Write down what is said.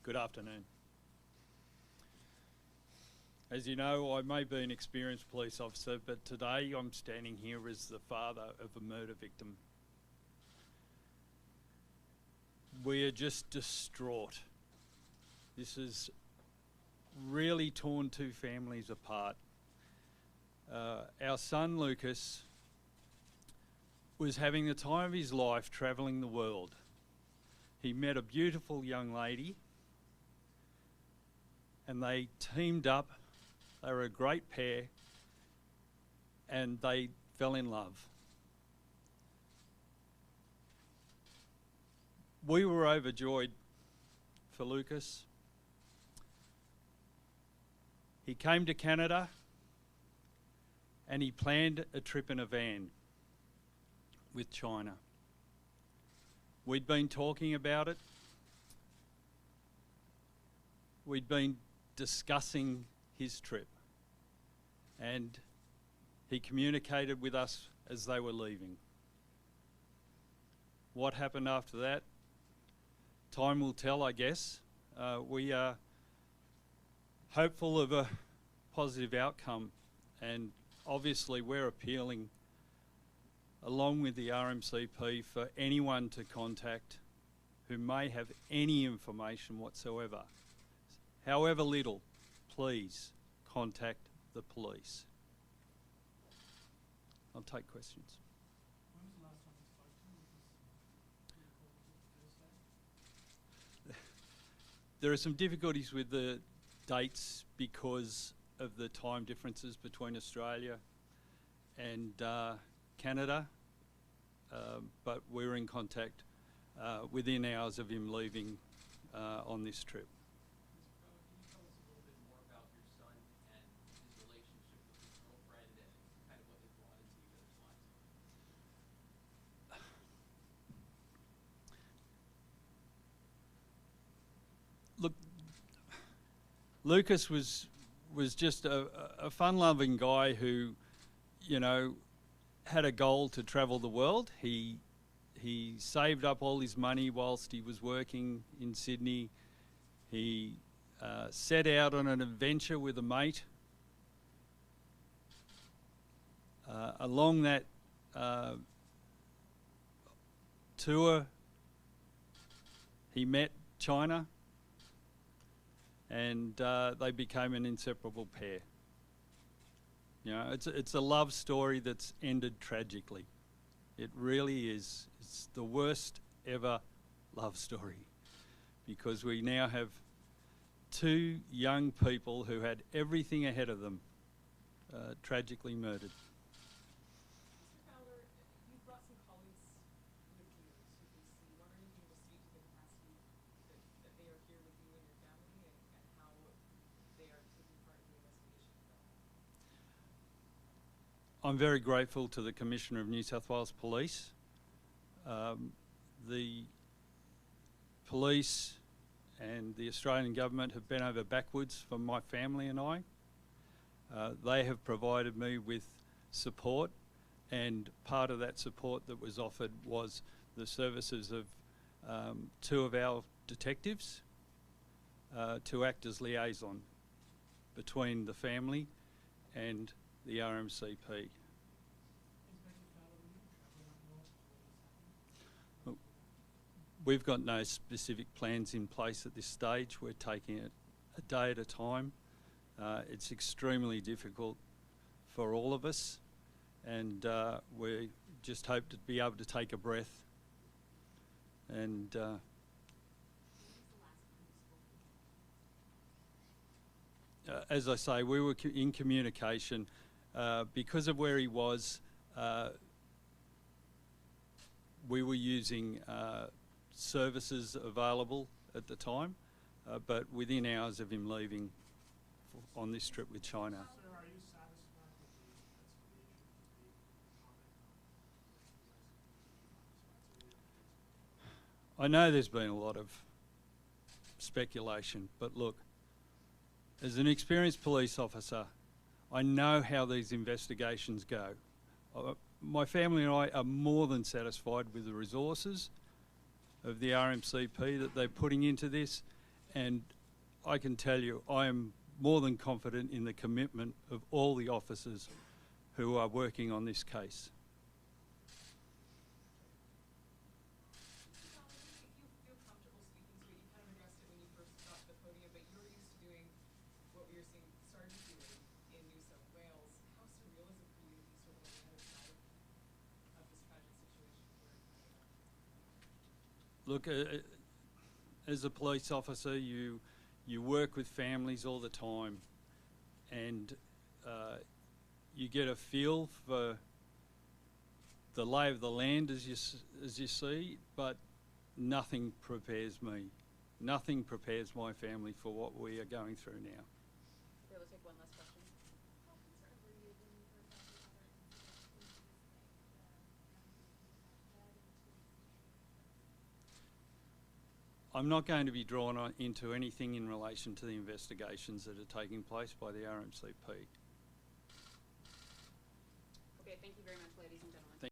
Good afternoon. As you know, I may be an experienced police officer, but today I'm standing here as the father of a murder victim. We are just distraught. This has really torn two families apart. Our son Lucas was having the time of his life travelling the world. He met a beautiful young lady and they teamed up. They were a great pair and they fell in love. We were overjoyed for Lucas. He came to Canada and he planned a trip in a van with China. We'd been talking about it. We'd been discussing his trip. And he communicated with us as they were leaving. What happened after that? Time will tell, I guess. We are hopeful of a positive outcome, and obviously we're appealing along with the RMCP for anyone to contact who may have any information whatsoever. However little, please contact the police. I'll take questions. When was the last time you spoke to him? There are some difficulties with the dates because of the time differences between Australia and Canada, but we were in contact within hours of him leaving on this trip. Can you tell us a little bit more about your son and his relationship with his girlfriend and kind of what they brought into each other's lives? Look, Lucas was just a fun-loving guy who, you know, had a goal to travel the world. He saved up all his money whilst he was working in Sydney. He set out on an adventure with a mate. Along that tour, he met China, and they became an inseparable pair. You know, it's a love story that's ended tragically. It really is. It's the worst ever love story, because we now have two young people who had everything ahead of them tragically murdered. Mr. Fowler, you've brought some colleagues with you to BC. Wondering if you can just speak to the capacity that they are here with you and your family, and how they are taking part in the investigation of that. I'm very grateful to the Commissioner of New South Wales Police. The police and the Australian government have bent over backwards for my family and I. They have provided me with support, and part of that support that was offered was the services of two of our detectives to act as liaison between the family and the RMCP. We've got no specific plans in place at this stage. We're taking it a day at a time. It's extremely difficult for all of us, and we just hope to be able to take a breath. And as I say, we were in communication. Because of where he was, we were using services available at the time, but within hours of him leaving on this trip with China. Sir, are you satisfied with the investigation? I know there's been a lot of speculation, but look, as an experienced police officer, I know how these investigations go. My family and I are more than satisfied with the resources of the RMCP that they're putting into this, And I can tell you, I am more than confident in the commitment of all the officers who are working on this case. Fowler, if you feel comfortable speaking to it, you kind of addressed it when you first got to the podium, but you're used to doing what we were seeing Sergeant doing in New South Wales. How surreal is it for you to be sort of on the other side of this tragic situation here in Canada? Look, as a police officer, you work with families all the time, and you get a feel for the lay of the land, as you see, but nothing prepares me. Nothing prepares my family for what we are going through now. Be able to take one last question. How concerned were you when you heard about the other incident I'm not going to be drawn into anything in relation to the investigations that are taking place by the RMCP. Okay, thank you very much, ladies and gentlemen.